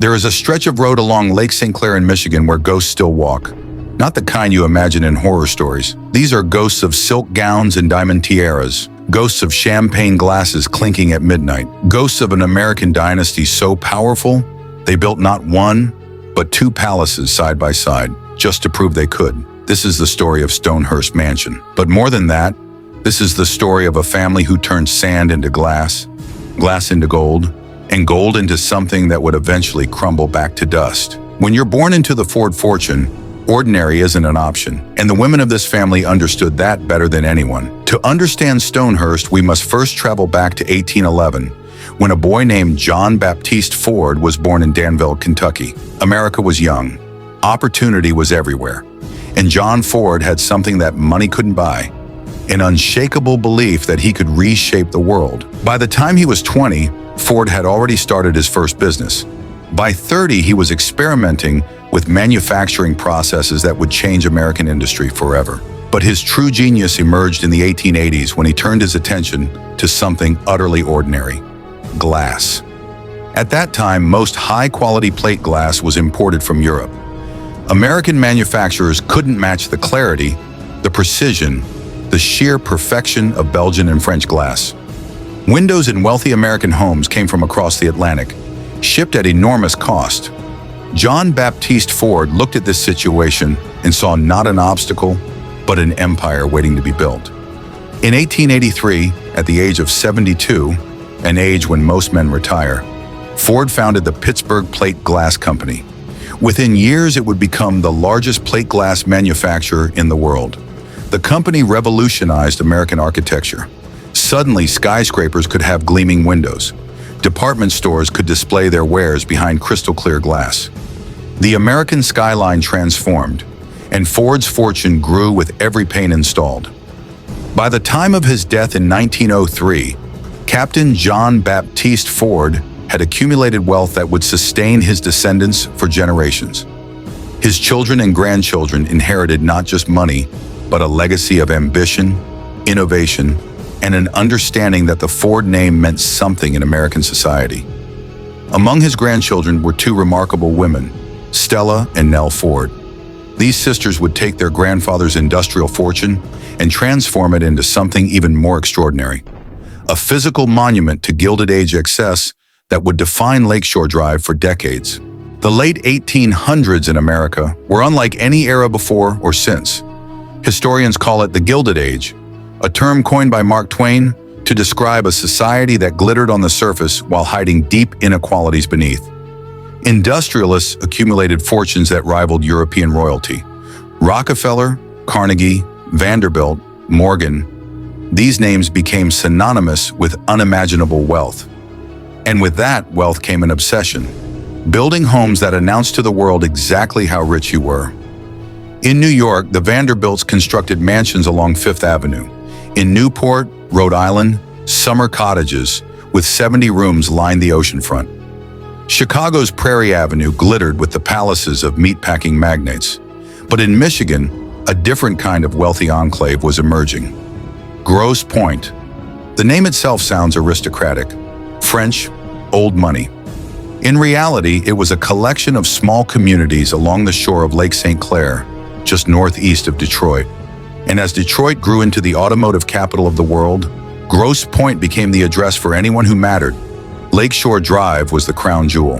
There is a stretch of road along Lake St. Clair in Michigan where ghosts still walk. Not the kind you imagine in horror stories. These are ghosts of silk gowns and diamond tiaras, ghosts of champagne glasses clinking at midnight, ghosts of an American dynasty so powerful they built not one, but two palaces side by side, just to prove they could. This is the story of Stonehurst Mansion. But more than that, this is the story of a family who turned sand into glass, glass into gold, and gold into something that would eventually crumble back to dust. When you're born into the Ford fortune, ordinary isn't an option, and the women of this family understood that better than anyone. To understand Stonehurst, we must first travel back to 1811, when a boy named John Baptiste Ford was born in Danville, Kentucky. America was young. Opportunity was everywhere. And John Ford had something that money couldn't buy: an unshakable belief that he could reshape the world. By the time he was 20, Ford had already started his first business. By 30, he was experimenting with manufacturing processes that would change American industry forever. But his true genius emerged in the 1880s when he turned his attention to something utterly ordinary: glass. At that time, most high-quality plate glass was imported from Europe. American manufacturers couldn't match the clarity, the precision, the sheer perfection of Belgian and French glass. Windows in wealthy American homes came from across the Atlantic, shipped at enormous cost. John Baptiste Ford looked at this situation and saw not an obstacle, but an empire waiting to be built. In 1883, at the age of 72, an age when most men retire, Ford founded the Pittsburgh Plate Glass Company. Within years, it would become the largest plate glass manufacturer in the world. The company revolutionized American architecture. Suddenly, skyscrapers could have gleaming windows. Department stores could display their wares behind crystal-clear glass. The American skyline transformed, and Ford's fortune grew with every pane installed. By the time of his death in 1903, Captain John Baptiste Ford had accumulated wealth that would sustain his descendants for generations. His children and grandchildren inherited not just money, but a legacy of ambition, innovation, and an understanding that the Ford name meant something in American society. Among his grandchildren were two remarkable women, Stella and Nell Ford. These sisters would take their grandfather's industrial fortune and transform it into something even more extraordinary: a physical monument to Gilded Age excess that would define Lakeshore Drive for decades. The late 1800s in America were unlike any era before or since. Historians call it the Gilded Age, a term coined by Mark Twain to describe a society that glittered on the surface while hiding deep inequalities beneath. Industrialists accumulated fortunes that rivaled European royalty. Rockefeller, Carnegie, Vanderbilt, Morgan. These names became synonymous with unimaginable wealth. And with that wealth came an obsession: building homes that announced to the world exactly how rich you were. In New York, the Vanderbilts constructed mansions along Fifth Avenue. In Newport, Rhode Island, summer cottages with 70 rooms lined the oceanfront. Chicago's Prairie Avenue glittered with the palaces of meatpacking magnates. But in Michigan, a different kind of wealthy enclave was emerging: Grosse Pointe. The name itself sounds aristocratic. French, old money. In reality, it was a collection of small communities along the shore of Lake St. Clair, just northeast of Detroit. And as Detroit grew into the automotive capital of the world, Grosse Pointe became the address for anyone who mattered. Lakeshore Drive was the crown jewel.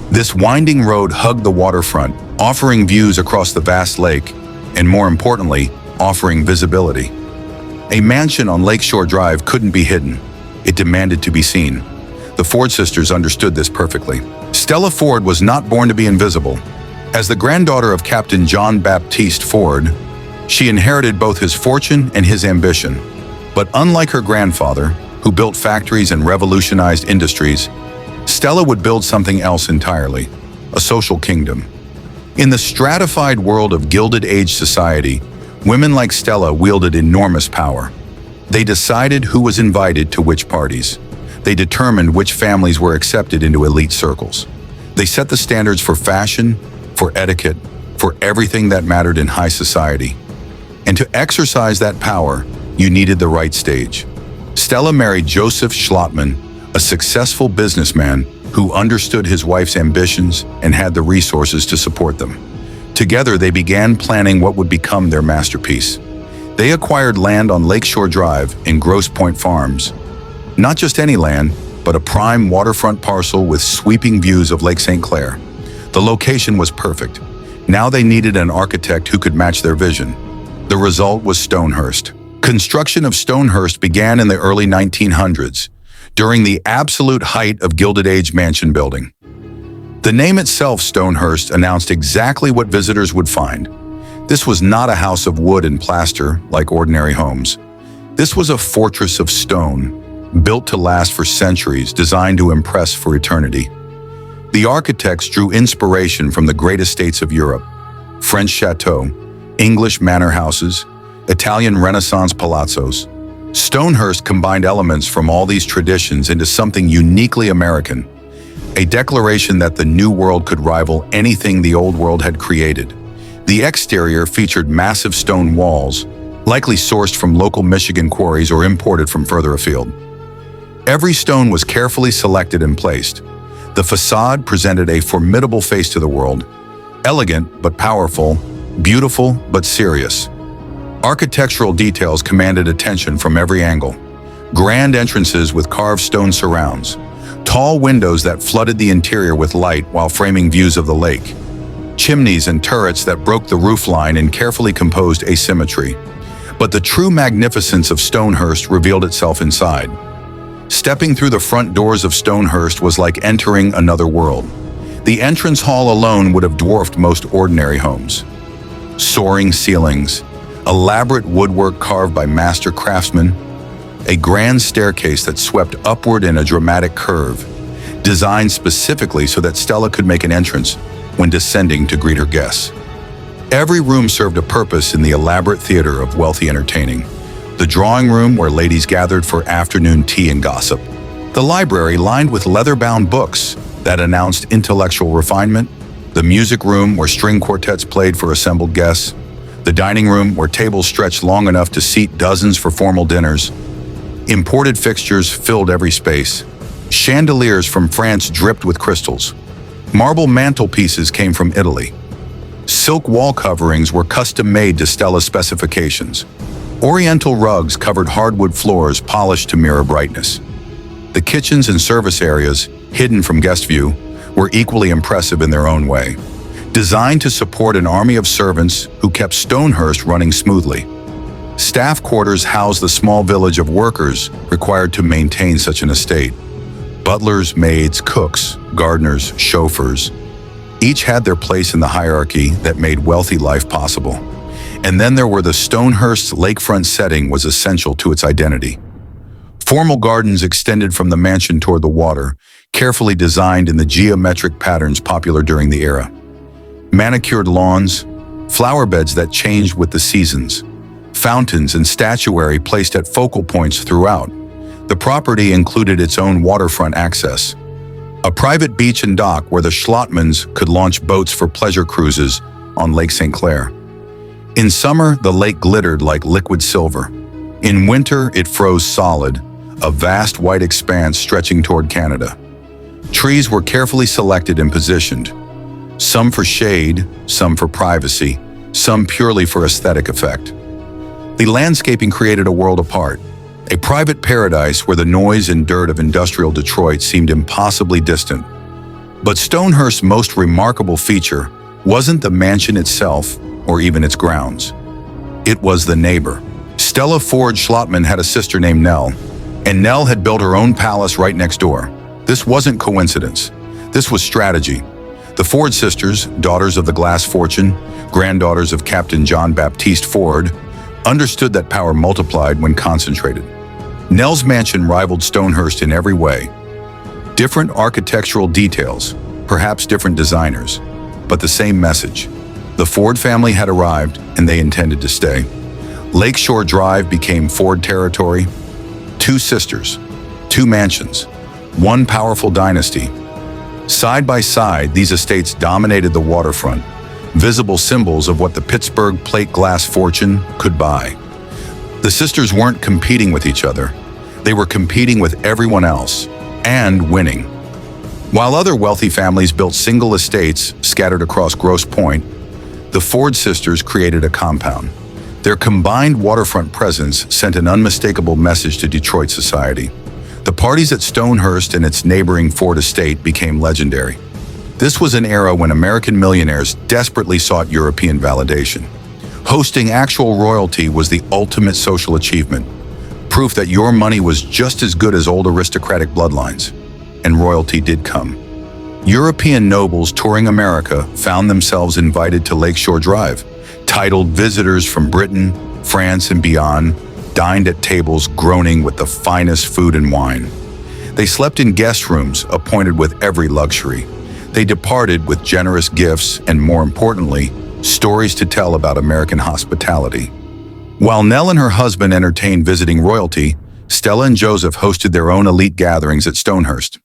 This winding road hugged the waterfront, offering views across the vast lake, and more importantly, offering visibility. A mansion on Lakeshore Drive couldn't be hidden. It demanded to be seen. The Ford sisters understood this perfectly. Stella Ford was not born to be invisible. As the granddaughter of Captain John Baptiste Ford, she inherited both his fortune and his ambition. But unlike her grandfather, who built factories and revolutionized industries, Stella would build something else entirely: a social kingdom. In the stratified world of Gilded Age society, women like Stella wielded enormous power. They decided who was invited to which parties. They determined which families were accepted into elite circles. They set the standards for fashion, for etiquette, for everything that mattered in high society. And to exercise that power, you needed the right stage. Stella married Joseph Schlottman, a successful businessman who understood his wife's ambitions and had the resources to support them. Together, they began planning what would become their masterpiece. They acquired land on Lakeshore Drive in Grosse Pointe Farms. Not just any land, but a prime waterfront parcel with sweeping views of Lake St. Clair. The location was perfect. Now they needed an architect who could match their vision. The result was Stonehurst. Construction of Stonehurst began in the early 1900s, during the absolute height of Gilded Age mansion building. The name itself, Stonehurst, announced exactly what visitors would find. This was not a house of wood and plaster like ordinary homes. This was a fortress of stone, built to last for centuries, designed to impress for eternity. The architects drew inspiration from the great estates of Europe: French chateaux, English manor houses, Italian Renaissance palazzos. Stonehurst combined elements from all these traditions into something uniquely American, a declaration that the New World could rival anything the Old World had created. The exterior featured massive stone walls, likely sourced from local Michigan quarries or imported from further afield. Every stone was carefully selected and placed. The facade presented a formidable face to the world, elegant but powerful, beautiful but serious. Architectural details commanded attention from every angle. Grand entrances with carved stone surrounds, tall windows that flooded the interior with light while framing views of the lake, chimneys and turrets that broke the roofline in carefully composed asymmetry. But the true magnificence of Stonehurst revealed itself inside. Stepping through the front doors of Stonehurst was like entering another world. The entrance hall alone would have dwarfed most ordinary homes. Soaring ceilings, elaborate woodwork carved by master craftsmen, a grand staircase that swept upward in a dramatic curve, designed specifically so that Stella could make an entrance when descending to greet her guests. Every room served a purpose in the elaborate theater of wealthy entertaining. The drawing room where ladies gathered for afternoon tea and gossip. The library lined with leather-bound books that announced intellectual refinement. The music room where string quartets played for assembled guests. The dining room where tables stretched long enough to seat dozens for formal dinners. Imported fixtures filled every space. Chandeliers from France dripped with crystals. Marble mantelpieces came from Italy. Silk wall coverings were custom-made to Stella's specifications. Oriental rugs covered hardwood floors polished to mirror brightness. The kitchens and service areas, hidden from guest view, were equally impressive in their own way. Designed to support an army of servants who kept Stonehurst running smoothly. Staff quarters housed the small village of workers required to maintain such an estate. Butlers, maids, cooks, gardeners, chauffeurs. Each had their place in the hierarchy that made wealthy life possible. And then there were the Stonehurst's lakefront setting was essential to its identity. Formal gardens extended from the mansion toward the water, carefully designed in the geometric patterns popular during the era. Manicured lawns, flower beds that changed with the seasons, fountains and statuary placed at focal points throughout. The property included its own waterfront access, a private beach and dock where the Schlottmans could launch boats for pleasure cruises on Lake St. Clair. In summer, the lake glittered like liquid silver. In winter, it froze solid, a vast white expanse stretching toward Canada. Trees were carefully selected and positioned, some for shade, some for privacy, some purely for aesthetic effect. The landscaping created a world apart, a private paradise where the noise and dirt of industrial Detroit seemed impossibly distant. But Stonehurst's most remarkable feature wasn't the mansion itself or even its grounds. It was the neighbor. Stella Ford Schlottman had a sister named Nell, and Nell had built her own palace right next door. This wasn't coincidence. This was strategy. The Ford sisters, daughters of the Glass Fortune, granddaughters of Captain John Baptiste Ford, understood that power multiplied when concentrated. Nell's mansion rivaled Stonehurst in every way. Different architectural details, perhaps different designers, but the same message. The Ford family had arrived, and they intended to stay. Lakeshore Drive became Ford territory. Two sisters, two mansions, one powerful dynasty. Side by side, these estates dominated the waterfront, visible symbols of what the Pittsburgh plate glass fortune could buy. The sisters weren't competing with each other. They were competing with everyone else, and winning. While other wealthy families built single estates scattered across Grosse Pointe, the Ford sisters created a compound. Their combined waterfront presence sent an unmistakable message to Detroit society. The parties at Stonehurst and its neighboring Ford estate became legendary. This was an era when American millionaires desperately sought European validation. Hosting actual royalty was the ultimate social achievement, proof that your money was just as good as old aristocratic bloodlines. And royalty did come. European nobles touring America found themselves invited to Lakeshore Drive. Titled visitors from Britain, France, and beyond dined at tables groaning with the finest food and wine. They slept in guest rooms appointed with every luxury. They departed with generous gifts and, more importantly, stories to tell about American hospitality. While Nell and her husband entertained visiting royalty, Stella and Joseph hosted their own elite gatherings at Stonehurst.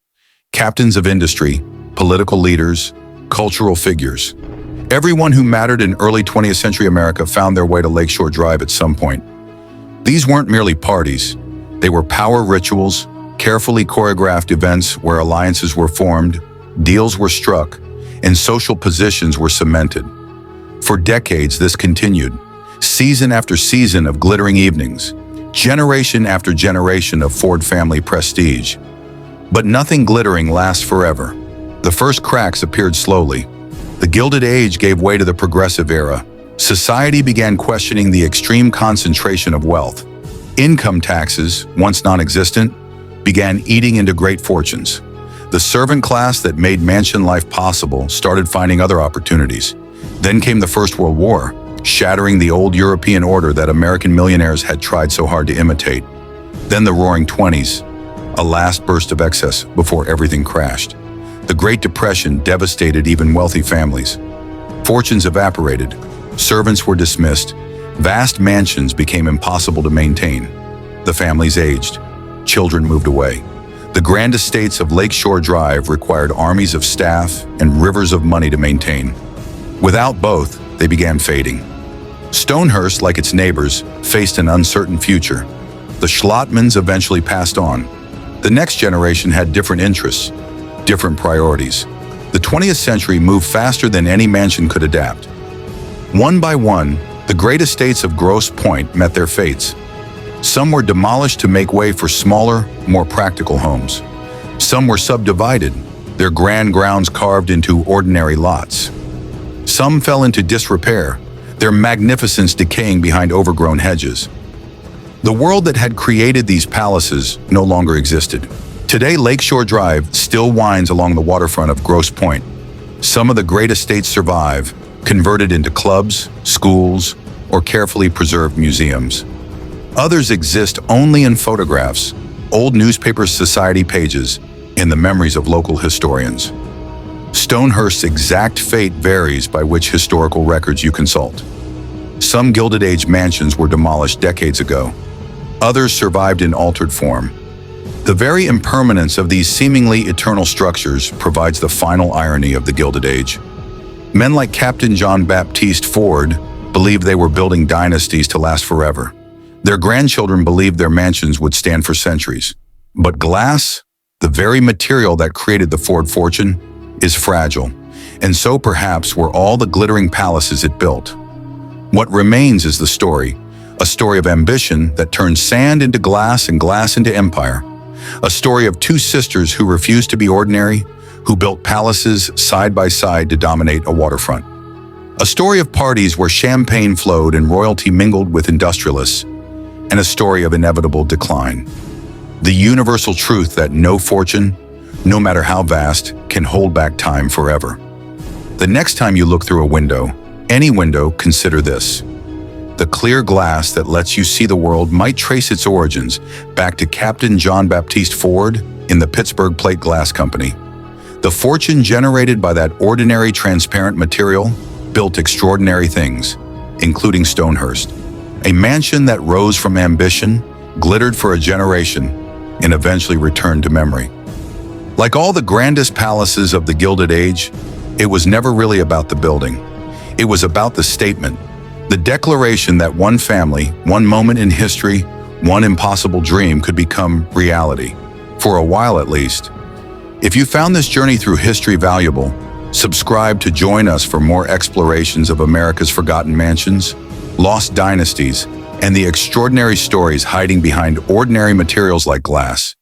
Captains of industry, political leaders, cultural figures. Everyone who mattered in early 20th century America found their way to Lakeshore Drive at some point. These weren't merely parties. They were power rituals, carefully choreographed events where alliances were formed, deals were struck, and social positions were cemented. For decades, this continued. Season after season of glittering evenings, generation after generation of Ford family prestige. But nothing glittering lasts forever. The first cracks appeared slowly. The Gilded Age gave way to the Progressive Era. Society began questioning the extreme concentration of wealth. Income taxes, once non-existent, began eating into great fortunes. The servant class that made mansion life possible started finding other opportunities. Then came the First World War, shattering the old European order that American millionaires had tried so hard to imitate. Then the Roaring '20s, a last burst of excess before everything crashed. The Great Depression devastated even wealthy families. Fortunes evaporated, servants were dismissed, vast mansions became impossible to maintain. The families aged, children moved away. The grand estates of Lakeshore Drive required armies of staff and rivers of money to maintain. Without both, they began fading. Stonehurst, like its neighbors, faced an uncertain future. The Schlottmans eventually passed on. The next generation had different interests, different priorities. The 20th century moved faster than any mansion could adapt. One by one, the great estates of Grosse Pointe met their fates. Some were demolished to make way for smaller, more practical homes. Some were subdivided, their grand grounds carved into ordinary lots. Some fell into disrepair, their magnificence decaying behind overgrown hedges. The world that had created these palaces no longer existed. Today, Lakeshore Drive still winds along the waterfront of Grosse Pointe. Some of the great estates survive, converted into clubs, schools, or carefully preserved museums. Others exist only in photographs, old newspaper society pages, and the memories of local historians. Stonehurst's exact fate varies by which historical records you consult. Some Gilded Age mansions were demolished decades ago. Others survived in altered form. The very impermanence of these seemingly eternal structures provides the final irony of the Gilded Age. Men like Captain John Baptiste Ford believed they were building dynasties to last forever. Their grandchildren believed their mansions would stand for centuries. But glass, the very material that created the Ford fortune, is fragile, and so perhaps were all the glittering palaces it built. What remains is the story, a story of ambition that turned sand into glass and glass into empire. A story of two sisters who refused to be ordinary, who built palaces side by side to dominate a waterfront. A story of parties where champagne flowed and royalty mingled with industrialists, and a story of inevitable decline. The universal truth that no fortune, no matter how vast, can hold back time forever. The next time you look through a window, any window, consider this. The clear glass that lets you see the world might trace its origins back to Captain John Baptiste Ford in the Pittsburgh Plate Glass Company. The fortune generated by that ordinary transparent material built extraordinary things, including Stonehurst, a mansion that rose from ambition, glittered for a generation, and eventually returned to memory. Like all the grandest palaces of the Gilded Age, it was never really about the building. It was about the statement, the declaration that one family, one moment in history, one impossible dream could become reality. for a while at least. If you found this journey through history valuable, subscribe to join us for more explorations of America's forgotten mansions, lost dynasties, and the extraordinary stories hiding behind ordinary materials like glass.